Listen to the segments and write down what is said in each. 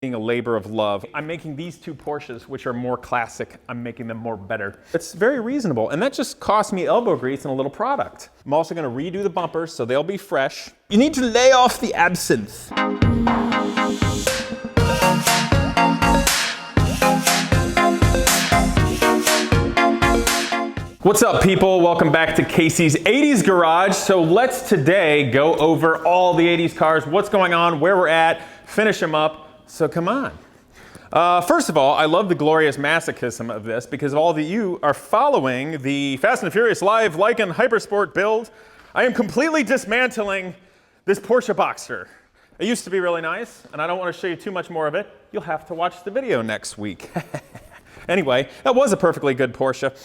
being a labor of love. I'm making these two Porsches, which are more classic. I'm making them more better. It's very reasonable, and that just cost me elbow grease and a little product. I'm also gonna redo the bumpers so they'll be fresh. You need to lay off the absinthe. What's up, people? Welcome back to Casey's 80s Garage. So let's today go over all the 80s cars, what's going on, where we're at, finish them up. So come on. First of all, I love the glorious masochism of this because all of you are following the Fast and Furious Live Lycan Hypersport build. I am completely dismantling this Porsche Boxster. It used to be really nice, and I don't want to show you too much more of it. You'll have to watch the video next week. Anyway, that was a perfectly good Porsche.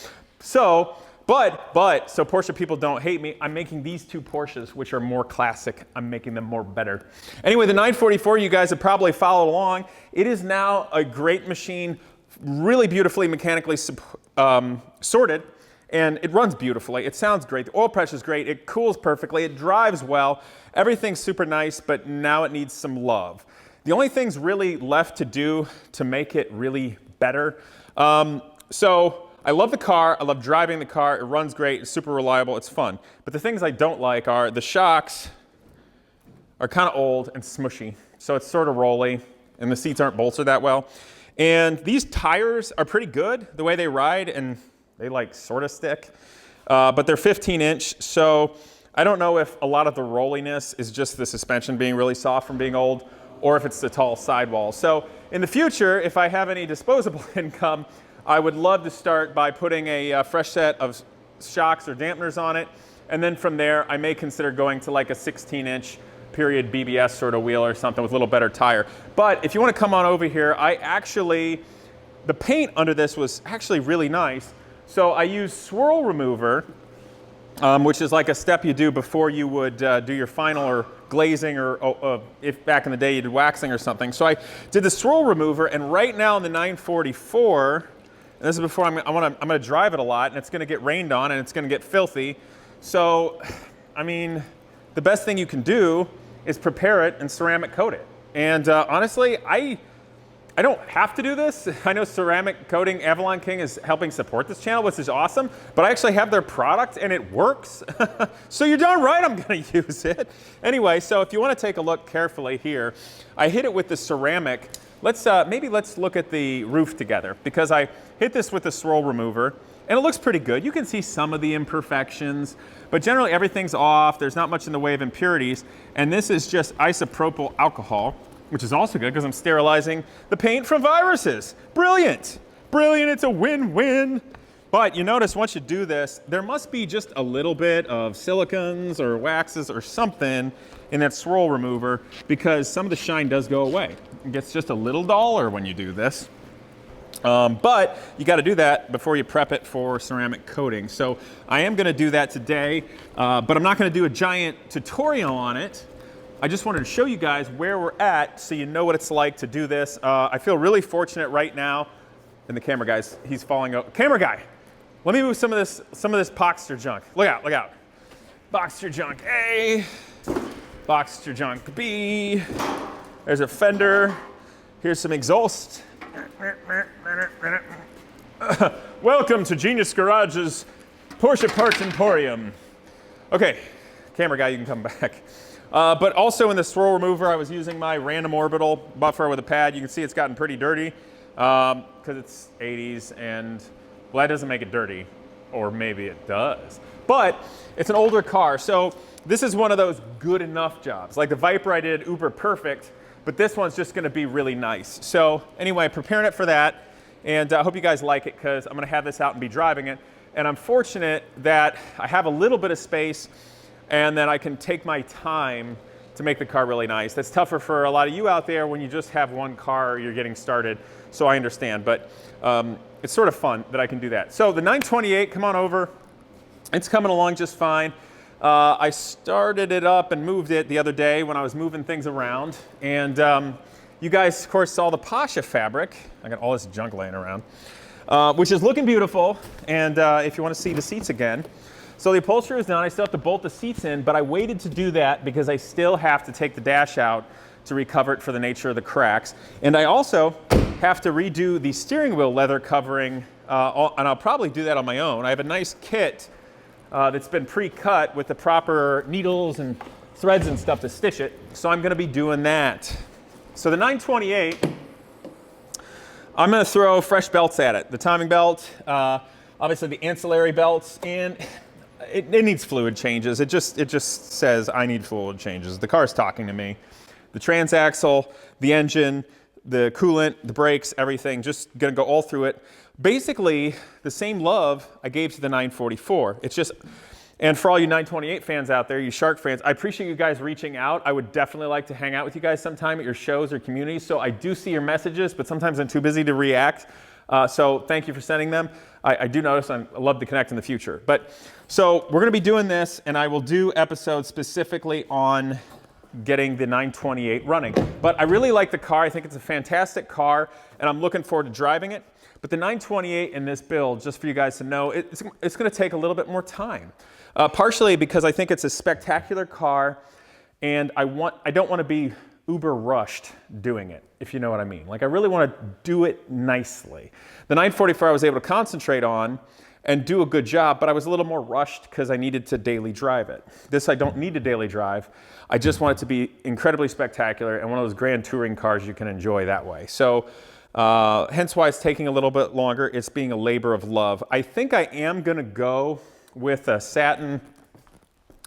So Porsche people don't hate me. I'm making these two Porsches, which are more classic. I'm making them more better. Anyway, the 944, you guys have probably followed along. It is now a great machine, really beautifully mechanically sorted, and it runs beautifully. It sounds great. The oil pressure is great. It cools perfectly. It drives well. Everything's super nice, but now it needs some love. The only things really left to do to make it really better. I love the car, I love driving the car, it runs great, it's super reliable, it's fun. But the things I don't like are the shocks are kind of old and smushy, so it's sort of rolly, and the seats aren't bolstered that well. And these tires are pretty good, the way they ride, and they like sort of stick, but they're 15-inch, so I don't know if a lot of the rolliness is just the suspension being really soft from being old, or if it's the tall sidewall. So in the future, if I have any disposable income, I would love to start by putting a fresh set of shocks or dampeners on it, and then from there I may consider going to like a 16-inch period BBS sort of wheel or something with a little better tire. But if you want to come on over here, the paint under this was actually really nice. So I used swirl remover, which is like a step you do before you would do your final or glazing, or if back in the day you did waxing or something. So I did the swirl remover, and right now in the 944, and this is before I'm gonna drive it a lot, and it's gonna get rained on, and it's gonna get filthy. So, I mean, the best thing you can do is prepare it and ceramic coat it. And honestly, I don't have to do this. I know ceramic coating, Avalon King is helping support this channel, which is awesome, but I actually have their product and it works. So you're darn right I'm gonna use it. Anyway, so if you wanna take a look carefully here, I hit it with the ceramic. Maybe let's look at the roof together, because I hit this with the swirl remover and it looks pretty good. You can see some of the imperfections, but generally everything's off. There's not much in the way of impurities. And this is just isopropyl alcohol, which is also good because I'm sterilizing the paint from viruses. Brilliant, brilliant, it's a win-win. But you notice once you do this, there must be just a little bit of silicons or waxes or something in that swirl remover, because some of the shine does go away. It gets just a little duller when you do this. But you got to do that before you prep it for ceramic coating. So I am going to do that today, but I'm not going to do a giant tutorial on it. I just wanted to show you guys where we're at so you know what it's like to do this. I feel really fortunate right now. And the camera guy's, he's falling over. Camera guy, let me move some of this Boxster junk. Look out, look out. Boxster junk A, Boxster junk B. There's a fender. Here's some exhaust. Welcome to Genius Garage's Porsche Parts Emporium. Okay, camera guy, you can come back. But also in the swirl remover, I was using my random orbital buffer with a pad. You can see it's gotten pretty dirty because it's 80s, and well, that doesn't make it dirty, or maybe it does. But it's an older car, so this is one of those good enough jobs. Like the Viper I did uber perfect, but this one's just gonna be really nice. So anyway, preparing it for that, and I hope you guys like it, because I'm gonna have this out and be driving it. And I'm fortunate that I have a little bit of space and that I can take my time to make the car really nice. That's tougher for a lot of you out there when you just have one car, you're getting started, so I understand. But it's sort of fun that I can do that. So the 928, come on over. It's coming along just fine. I started it up and moved it the other day when I was moving things around. And you guys, of course, saw the Porsche fabric. I got all this junk laying around, which is looking beautiful. And if you want to see the seats again. So the upholstery is done. I still have to bolt the seats in, but I waited to do that because I still have to take the dash out to recover it for the nature of the cracks. And I also have to redo the steering wheel leather covering, and I'll probably do that on my own. I have a nice kit that's been pre-cut with the proper needles and threads and stuff to stitch it, so I'm gonna be doing that. So the 928, I'm gonna throw fresh belts at it. The timing belt, obviously the ancillary belts, and it needs fluid changes. It just says I need fluid changes. The car's talking to me. The transaxle, the engine, the coolant, the brakes, everything, just gonna go all through it. Basically, the same love I gave to the 944. It's just, and for all you 928 fans out there, you Shark fans, I appreciate you guys reaching out. I would definitely like to hang out with you guys sometime at your shows or communities. So I do see your messages, but sometimes I'm too busy to react. So thank you for sending them. I do notice I love to connect in the future. But so we're gonna be doing this, and I will do episodes specifically on getting the 928 running. But I really like the car. I think it's a fantastic car, and I'm looking forward to driving it. But the 928 in this build, just for you guys to know, it's going to take a little bit more time. Partially because I think it's a spectacular car, and I don't want to be uber rushed doing it, if you know what I mean. Like, I really want to do it nicely. The 944 I was able to concentrate on and do a good job, but I was a little more rushed because I needed to daily drive it. This I don't need to daily drive. I just want it to be incredibly spectacular and one of those grand touring cars you can enjoy that way. So hence why it's taking a little bit longer. It's being a labor of love. I think I am gonna go with a satin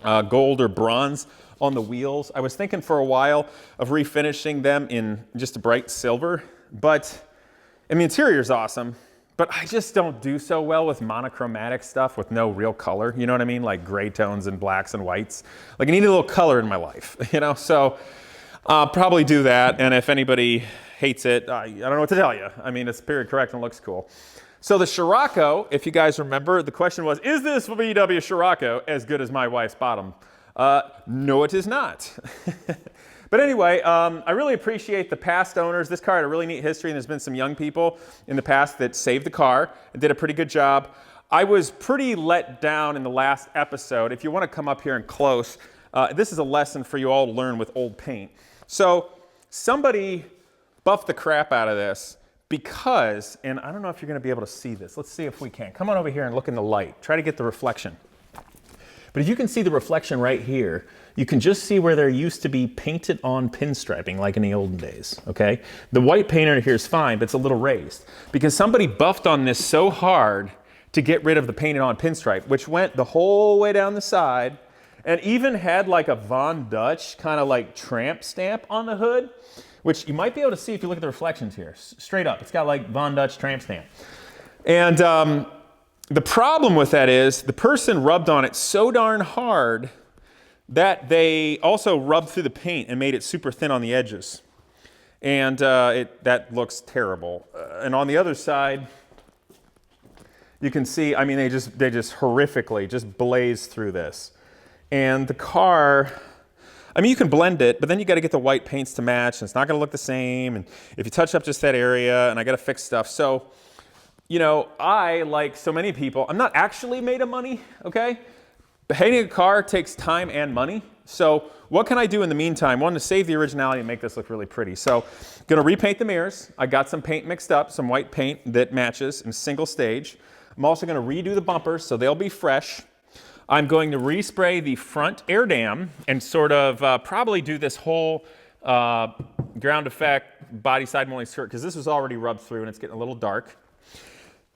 gold or bronze on the wheels. I was thinking for a while of refinishing them in just a bright silver, but and the interior is awesome. But I just don't do so well with monochromatic stuff with no real color. You know what I mean? Like gray tones and blacks and whites. Like I need a little color in my life, you know? So I'll probably do that. And if anybody hates it, I don't know what to tell you. I mean, it's period correct and looks cool. So the Scirocco, if you guys remember, the question was, is this VW Scirocco as good as my wife's bottom? No, it is not. But anyway, I really appreciate the past owners. This car had a really neat history, and there's been some young people in the past that saved the car and did a pretty good job. I was pretty let down in the last episode. If you want to come up here and close, this is a lesson for you all to learn with old paint. So somebody buffed the crap out of this because, and I don't know if you're going to be able to see this. Let's see if we can. Come on over here and look in the light. Try to get the reflection. But if you can see the reflection right here, you can just see where there used to be painted on pinstriping like in the olden days, okay? The white paint under here is fine, but it's a little raised because somebody buffed on this so hard to get rid of the painted on pinstripe, which went the whole way down the side and even had like a Von Dutch kind of like tramp stamp on the hood, which you might be able to see if you look at the reflections here. Straight up, it's got like Von Dutch tramp stamp. And the problem with that is the person rubbed on it so darn hard that they also rubbed through the paint and made it super thin on the edges. And that looks terrible. And on the other side, you can see, I mean, they just horrifically just blaze through this. And the car, I mean, you can blend it, but then you got to get the white paints to match, and it's not going to look the same. And if you touch up just that area, and I got to fix stuff. So, you know, I, like so many people, I'm not actually made of money, okay? Painting a car takes time and money. So what can I do in the meantime? One, to save the originality and make this look really pretty. So gonna repaint the mirrors. I got some paint mixed up, some white paint that matches in single stage. I'm also gonna redo the bumpers so they'll be fresh. I'm going to respray the front air dam and sort of probably do this whole ground effect body side molding skirt because this was already rubbed through and it's getting a little dark.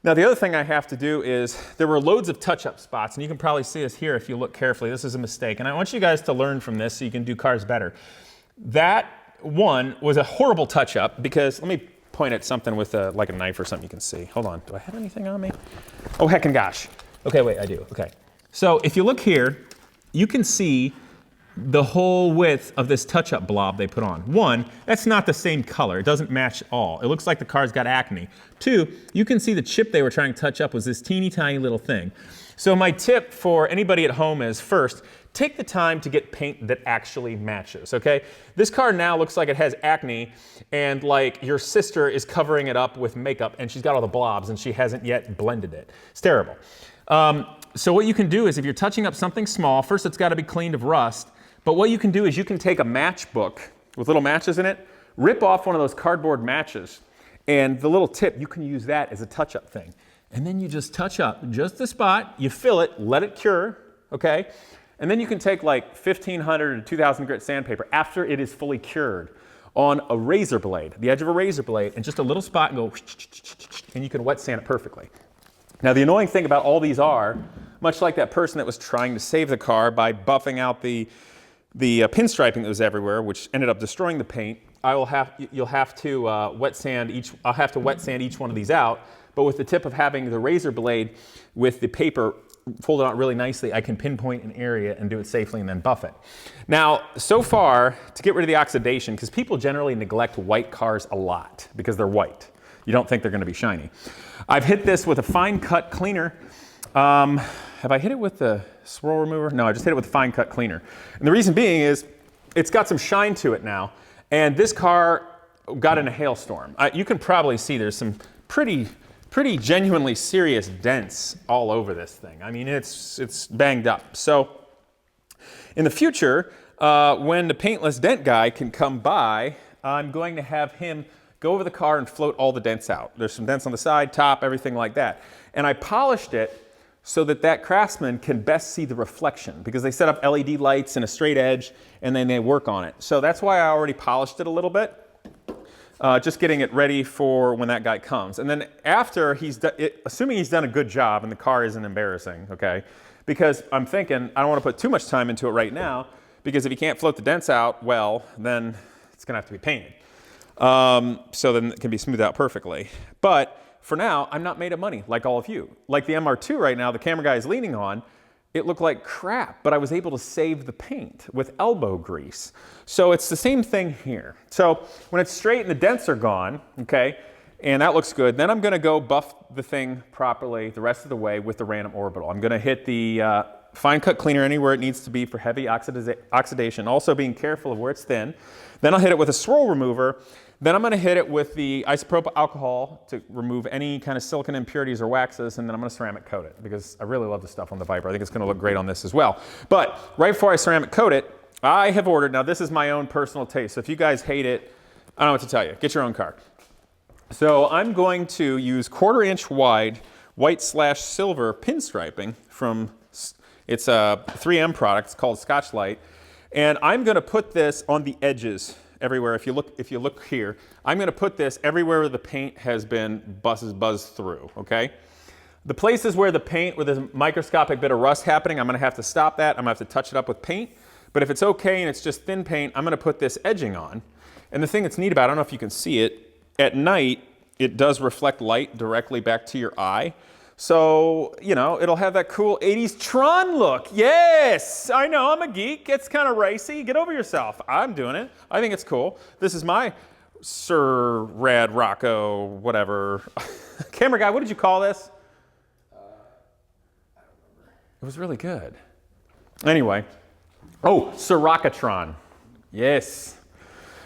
Now the other thing I have to do is, there were loads of touch-up spots, and you can probably see this here if you look carefully. This is a mistake, and I want you guys to learn from this so you can do cars better. That one was a horrible touch-up because, let me point at something with like a knife or something you can see. Hold on, do I have anything on me? Oh, heck and gosh. Okay, wait, I do, okay. So if you look here, you can see the whole width of this touch-up blob they put on. One, that's not the same color. It doesn't match at all. It looks like the car's got acne. Two, you can see the chip they were trying to touch up was this teeny tiny little thing. So my tip for anybody at home is, first, take the time to get paint that actually matches, okay? This car now looks like it has acne and like your sister is covering it up with makeup and she's got all the blobs and she hasn't yet blended it. It's terrible. So what you can do is, if you're touching up something small, first it's got to be cleaned of rust. But what you can do is you can take a matchbook with little matches in it, rip off one of those cardboard matches, and the little tip, you can use that as a touch-up thing. And then you just touch up just the spot, you fill it, let it cure, okay? And then you can take like 1,500 to 2,000 grit sandpaper after it is fully cured on a razor blade, the edge of a razor blade, and just a little spot and go, and you can wet sand it perfectly. Now the annoying thing about all these are, much like that person that was trying to save the car by buffing out the pinstriping that was everywhere, which ended up destroying the paint, you'll have to wet sand each, I'll have to wet sand each one of these out, but with the tip of having the razor blade with the paper folded out really nicely, I can pinpoint an area and do it safely and then buff it. Now, so far, to get rid of the oxidation, because people generally neglect white cars a lot because they're white. You don't think they're gonna be shiny. I've hit this with a fine cut cleaner. Have I hit it with the swirl remover? No, I just hit it with a fine cut cleaner. And the reason being is, it's got some shine to it now. And this car got in a hailstorm. You can probably see there's some pretty genuinely serious dents all over this thing. I mean, it's banged up. So in the future, when the paintless dent guy can come by, I'm going to have him go over the car and float all the dents out. There's some dents on the side, top, everything like that. And I polished it so that that craftsman can best see the reflection, because they set up LED lights and a straight edge and then they work on it. So that's why I already polished it a little bit. Just getting it ready for when that guy comes. And then after he's done, assuming he's done a good job and the car isn't embarrassing, okay? Because I'm thinking, I don't want to put too much time into it right now, because if you can't float the dents out well, then it's gonna have to be painted. So then it can be smoothed out perfectly. But for now, I'm not made of money like all of you. Like the MR2 right now, the camera guy is leaning on, it looked like crap, but I was able to save the paint with elbow grease. So it's the same thing here. So when it's straight and the dents are gone, okay, and that looks good, then I'm gonna go buff the thing properly the rest of the way with the random orbital. I'm gonna hit the fine cut cleaner anywhere it needs to be for heavy oxidation, also being careful of where it's thin. Then I'll hit it with a swirl remover. Then I'm gonna hit it with the isopropyl alcohol to remove any kind of silicone impurities or waxes, and then I'm gonna ceramic coat it, because I really love the stuff on the Viper. I think it's gonna look great on this as well. But right before I ceramic coat it, I have ordered, now this is my own personal taste, so if you guys hate it, I don't know what to tell you, get your own car. So I'm going to use 1/4 inch wide white/silver pinstriping from, it's a 3M product, it's called Scotch-Lite, and I'm gonna put this on the edges everywhere. If you look here, I'm gonna put this everywhere where the paint has been buzzed through, okay? The places where the paint, where there's a microscopic bit of rust happening, I'm gonna have to stop that. I'm gonna have to touch it up with paint. But if it's okay and it's just thin paint, I'm gonna put this edging on. And the thing that's neat about it, I don't know if you can see it, at night, it does reflect light directly back to your eye. So, you know, it'll have that cool 80s Tron look. Yes, I know, I'm a geek. It's kind of racy. Get over yourself. I'm doing it. I think it's cool. This is my Sir Rad Rocco, whatever. Camera guy, what did you call this? I don't remember. It was really good. Anyway. Oh, Scirocco. Yes.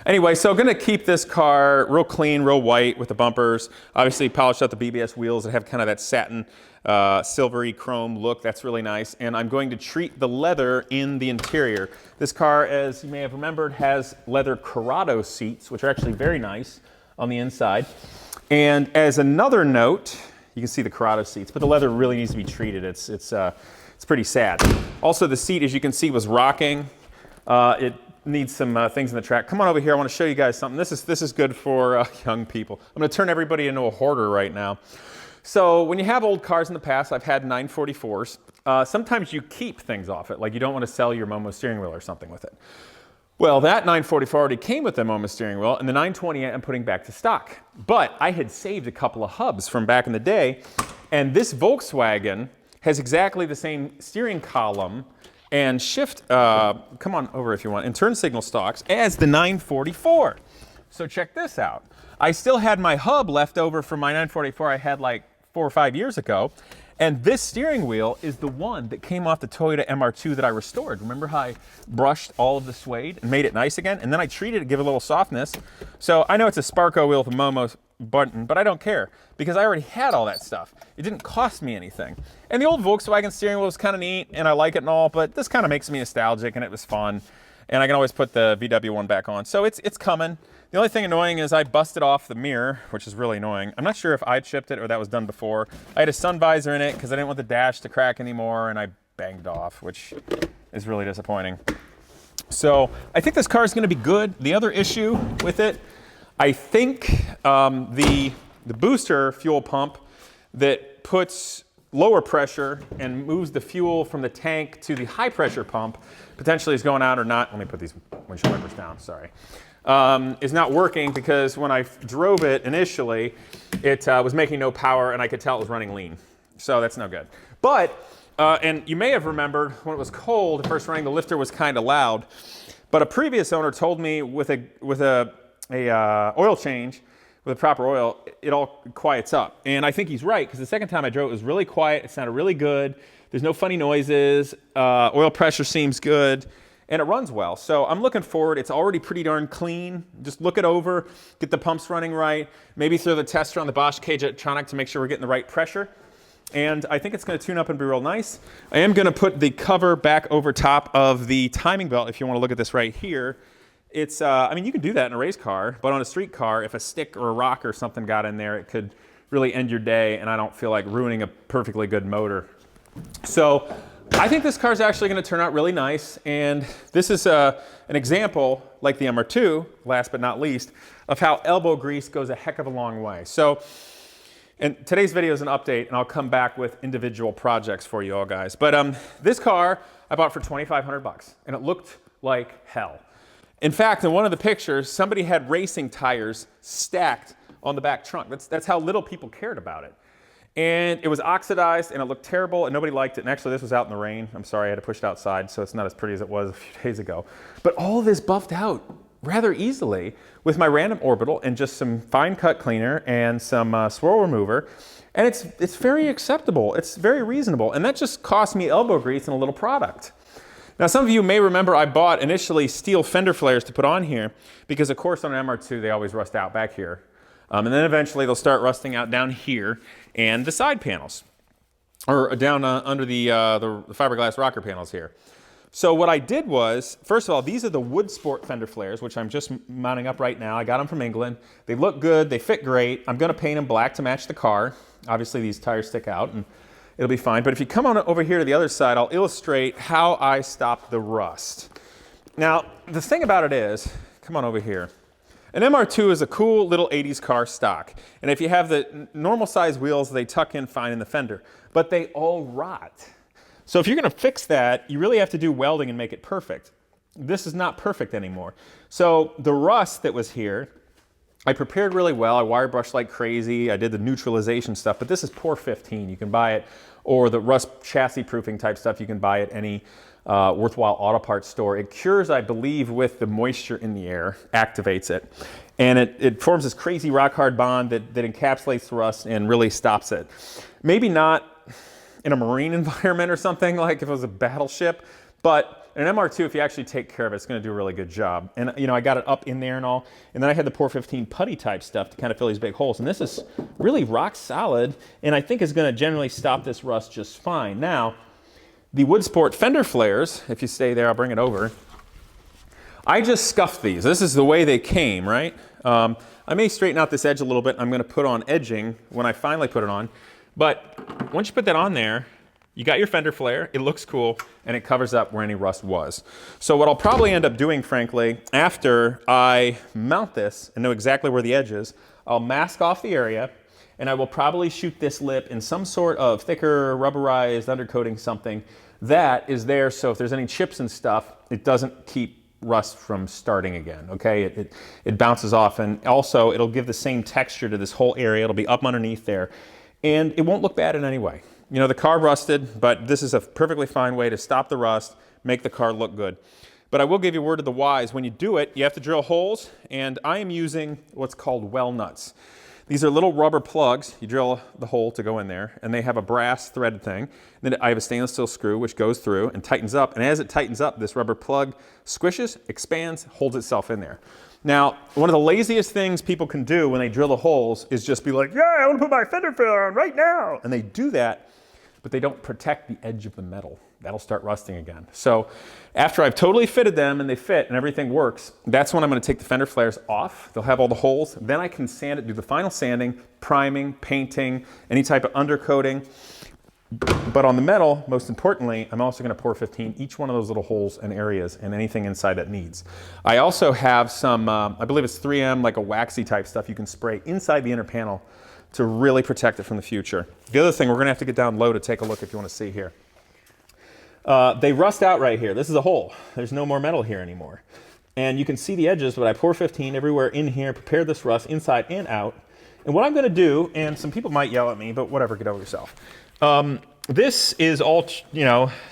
Anyway, so gonna keep this car real clean, real white with the bumpers. Obviously polished out the BBS wheels that have kind of that satin, silvery chrome look. That's really nice. And I'm going to treat the leather in the interior. This car, as you may have remembered, has leather Corrado seats, which are actually very nice on the inside. And as another note, you can see the Corrado seats, but the leather really needs to be treated. It's pretty sad. Also, the seat, as you can see, was rocking. It needs some things in the track. Come on over here, I want to show you guys something. This is good for young people. I'm going to turn everybody into a hoarder right now. So when you have old cars in the past, I've had 944s. Sometimes you keep things off it, like you don't want to sell your Momo steering wheel or something with it. Well, that 944 already came with the Momo steering wheel, and the 928 I'm putting back to stock. But I had saved a couple of hubs from back in the day, and this Volkswagen has exactly the same steering column and shift, come on over if you want, and turn signal stalks as the 944. So check this out. I still had my hub left over from my 944 I had like 4 or 5 years ago, and this steering wheel is the one that came off the Toyota MR2 that I restored. Remember how I brushed all of the suede and made it nice again? And then I treated it to give it a little softness. So I know it's a Sparco wheel with a Momo button, but I don't care because I already had all that stuff. It didn't cost me anything. And the old Volkswagen steering wheel was kind of neat and I like it and all, but this kind of makes me nostalgic and it was fun. and I can always put the VW one back on. So it's coming. The only thing annoying is I busted off the mirror, which is really annoying. I'm not sure if I chipped it or that was done before. I had a sun visor in it because I didn't want the dash to crack anymore, and I banged off, which is really disappointing. So I think this car is going to be good. The other issue with it, I think the booster fuel pump that puts lower pressure and moves the fuel from the tank to the high pressure pump potentially is going out or not. Let me put these windshield wipers down, sorry. Is not working because when I drove it initially, it was making no power and I could tell it was running lean. So that's no good. But, and you may have remembered when it was cold, first running, the lifter was kind of loud. But a previous owner told me with a oil change, with the proper oil, it all quiets up. And I think he's right, because the second time I drove, it was really quiet. It sounded really good. There's no funny noises. Oil pressure seems good, and it runs well. So I'm looking forward. It's already pretty darn clean. Just look it over, get the pumps running right, maybe throw the tester on the Bosch cage electronic to make sure we're getting the right pressure. And I think it's going to tune up and be real nice. I am going to put the cover back over top of the timing belt, if you want to look at this right here. It's, I mean, you can do that in a race car, but on a street car, if a stick or a rock or something got in there, it could really end your day, and I don't feel like ruining a perfectly good motor. So I think this car is actually going to turn out really nice, and this is an example, like the MR2, last but not least, of how elbow grease goes a heck of a long way. So, and today's video is an update, and I'll come back with individual projects for you all guys. But this car I bought for $2,500, and it looked like hell. In fact, in one of the pictures, somebody had racing tires stacked on the back trunk. That's how little people cared about it. And it was oxidized, and it looked terrible, and nobody liked it. And actually, this was out in the rain. I'm sorry, I had to push it outside, so it's not as pretty as it was a few days ago. But all of this buffed out rather easily with my random orbital and just some fine cut cleaner and some swirl remover. And it's very acceptable. It's very reasonable. And that just cost me elbow grease and a little product. Now, some of you may remember I bought initially steel fender flares to put on here because, of course, on an MR2, they always rust out back here. And then eventually they'll start rusting out down here and the side panels, or down under the fiberglass rocker panels here. So what I did was, first of all, these are the Wood Sport fender flares, which I'm just mounting up right now. I got them from England. They look good. They fit great. I'm going to paint them black to match the car. Obviously, these tires stick out, and it'll be fine. But if you come on over here to the other side, I'll illustrate how I stop the rust. Now, the thing about it is, come on over here. An MR2 is a cool little 80s car stock. And if you have the normal size wheels, they tuck in fine in the fender. But they all rot. So if you're going to fix that, you really have to do welding and make it perfect. This is not perfect anymore. So the rust that was here, I prepared really well. I wire brushed like crazy. I did the neutralization stuff, but this is Por 15. You can buy it, or the rust chassis proofing type stuff, you can buy at any worthwhile auto parts store. It cures, I believe, with the moisture in the air, activates it. And it forms this crazy rock hard bond that encapsulates the rust and really stops it. Maybe not in a marine environment or something, like if it was a battleship, but an MR2, if you actually take care of it, it's going to do a really good job. And you know, I got it up in there and all, and then I had the Por 15 putty type stuff to kind of fill these big holes. And this is really rock solid, and I think is going to generally stop this rust just fine. Now, the Wood Sport fender flares, if you stay there, I'll bring it over. I just scuffed these. This is the way they came, right? I may straighten out this edge a little bit. I'm going to put on edging when I finally put it on. But once you put that on there, you got your fender flare, it looks cool, and it covers up where any rust was. So what I'll probably end up doing, frankly, after I mount this and know exactly where the edge is, I'll mask off the area, and I will probably shoot this lip in some sort of thicker, rubberized undercoating something that is there, so if there's any chips and stuff, it doesn't keep rust from starting again, okay? It bounces off, and also it'll give the same texture to this whole area. It'll be up underneath there, and it won't look bad in any way. You know, the car rusted, but this is a perfectly fine way to stop the rust, make the car look good. But I will give you a word of the wise. When you do it, you have to drill holes, and I am using what's called well nuts. These are little rubber plugs. You drill the hole to go in there, and they have a brass threaded thing. Then I have a stainless steel screw which goes through and tightens up, and as it tightens up, this rubber plug squishes, expands, holds itself in there. Now, one of the laziest things people can do when they drill the holes is just be like, yeah, I want to put my fender flare on right now. And they do that, but they don't protect the edge of the metal. that'll start rusting again. So after I've totally fitted them and they fit and everything works, that's when I'm going to take the fender flares off. They'll have all the holes. Then I can sand it, do the final sanding, priming, painting, any type of undercoating. But on the metal, most importantly, I'm also going to pour 15 each one of those little holes and areas and anything inside that needs. I also have some, I believe it's 3M, like a waxy type stuff you can spray inside the inner panel to really protect it from the future. The other thing, we're going to have to get down low to take a look if you want to see here. They rust out right here. This is a hole. There's no more metal here anymore. And you can see the edges, but I pour 15 everywhere in here, prepare this rust inside and out. And what I'm going to do, and some people might yell at me, but whatever, get over yourself. This is all,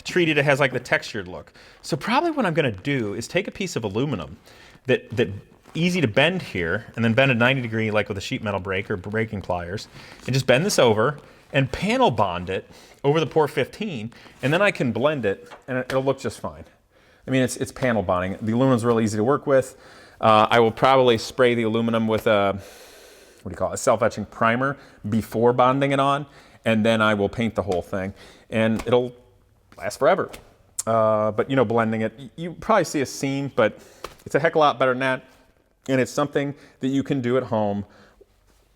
treated, it has like the textured look. So probably what I'm going to do is take a piece of aluminum that easy to bend here, and then bend a 90 degree like with a sheet metal brake or braking pliers, and just bend this over and panel bond it over the pour 15, and then I can blend it and it'll look just fine. I mean, it's panel bonding. The aluminum's really easy to work with. I will probably spray the aluminum with a, a self-etching primer before bonding it on, and then I will paint the whole thing, and it'll last forever. But blending it, you probably see a seam, but it's a heck of a lot better than that. And it's something that you can do at home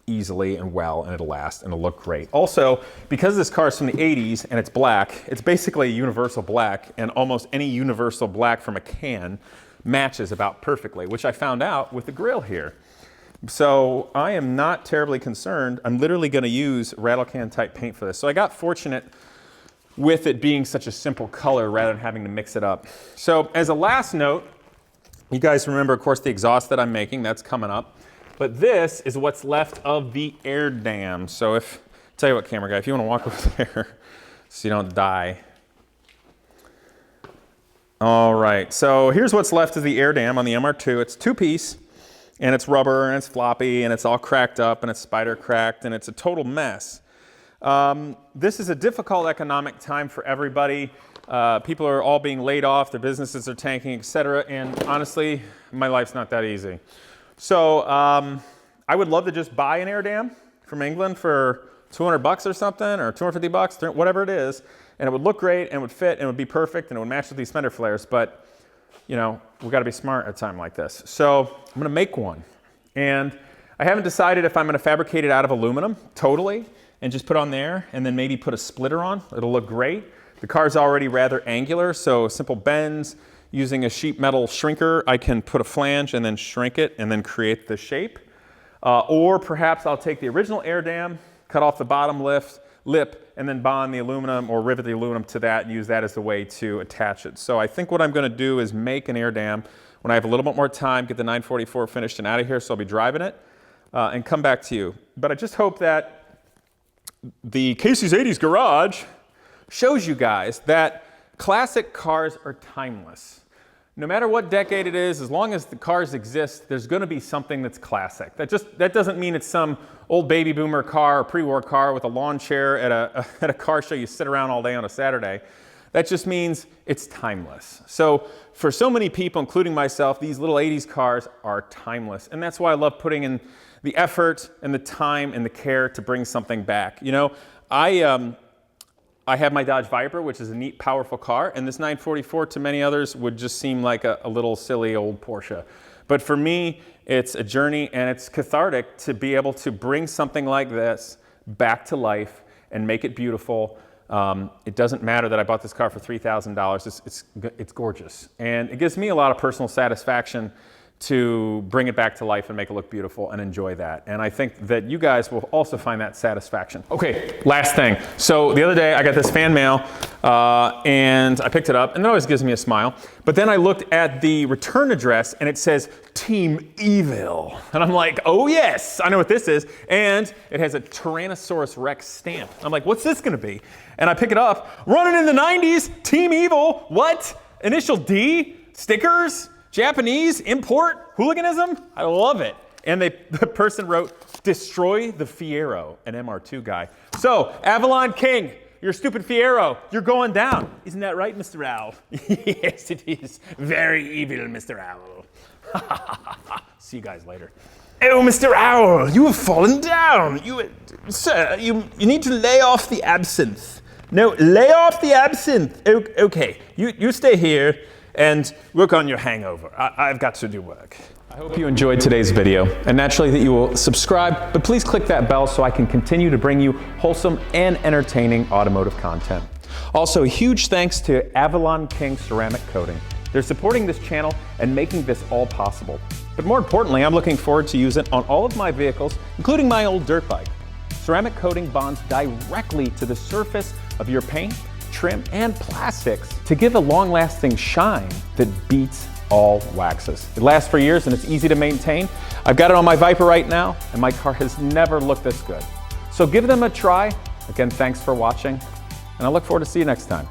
easily and well, and it'll last and it'll look great. Also, because this car is from the 80s and it's black, it's basically a universal black, and almost any universal black from a can matches about perfectly, which I found out with the grill here. So I am not terribly concerned. I'm literally going to use rattle can type paint for this. So I got fortunate with it being such a simple color rather than having to mix it up. So as a last note, you guys remember, of course, the exhaust that I'm making, that's coming up. But this is what's left of the air dam. So tell you what, camera guy, if you want to walk over there so you don't die. All right, so here's what's left of the air dam on the MR2. It's two-piece, and it's rubber, and it's floppy, and it's all cracked up, and it's spider cracked, and it's a total mess. This is a difficult economic time for everybody. People are all being laid off, their businesses are tanking, etc. And honestly, my life's not that easy. So I would love to just buy an air dam from England for 200 bucks or something, or 250 bucks, whatever it is, and it would look great, and it would fit, and it would be perfect, and it would match with these Fender Flares. But we've got to be smart at a time like this. So I'm going to make one, and I haven't decided if I'm going to fabricate it out of aluminum totally and just put on there, and then maybe put a splitter on. It'll look great. The car's already rather angular, so simple bends. Using a sheet metal shrinker, I can put a flange and then shrink it and then create the shape. Or perhaps I'll take the original air dam, cut off the bottom lip, and then bond the aluminum or rivet the aluminum to that and use that as the way to attach it. So I think what I'm going to do is make an air dam when I have a little bit more time, get the 944 finished and out of here, so I'll be driving it, and come back to you. But I just hope that the Casey's 80s Garage shows you guys that classic cars are timeless. No matter what decade it is, as long as the cars exist, there's going to be something that's classic. That doesn't mean it's some old baby boomer car or pre-war car with a lawn chair at a car show you sit around all day on a Saturday. That just means it's timeless. So for so many people, including myself, these little 80s cars are timeless. And that's why I love putting in the effort and the time and the care to bring something back. I have my Dodge Viper, which is a neat, powerful car, and this 944 to many others would just seem like a little silly old Porsche. But for me, it's a journey, and it's cathartic to be able to bring something like this back to life and make it beautiful. It doesn't matter that I bought this car for $3,000. It's gorgeous, and it gives me a lot of personal satisfaction to bring it back to life and make it look beautiful and enjoy that. And I think that you guys will also find that satisfaction. Okay, last thing. So the other day I got this fan mail and I picked it up, and it always gives me a smile. But then I looked at the return address and it says Team Evil. And I'm like, oh yes, I know what this is. And it has a Tyrannosaurus Rex stamp. I'm like, what's this gonna be? And I pick it up, running in the 90s, Team Evil, what? Initial D, stickers, Japanese, import, hooliganism, I love it. And the person wrote, destroy the Fiero, an MR2 guy. So, Avalon King, you're a stupid Fiero, you're going down. Isn't that right, Mr. Owl? Yes, it is. Very evil, Mr. Owl. See you guys later. Oh, Mr. Owl, you have fallen down. Sir, you need to lay off the absinthe. No, lay off the absinthe. Okay, you stay here and work on your hangover. I've got to do work. I hope you enjoyed today's video, and naturally that you will subscribe, but please click that bell so I can continue to bring you wholesome and entertaining automotive content. Also, a huge thanks to Avalon King Ceramic Coating. They're supporting this channel and making this all possible. But more importantly, I'm looking forward to using it on all of my vehicles, including my old dirt bike. Ceramic coating bonds directly to the surface of your paint, trim, and plastics to give a long-lasting shine that beats all waxes. It lasts for years and it's easy to maintain. I've got it on my Viper right now, and my car has never looked this good. So give them a try. Again, thanks for watching, and I look forward to see you next time.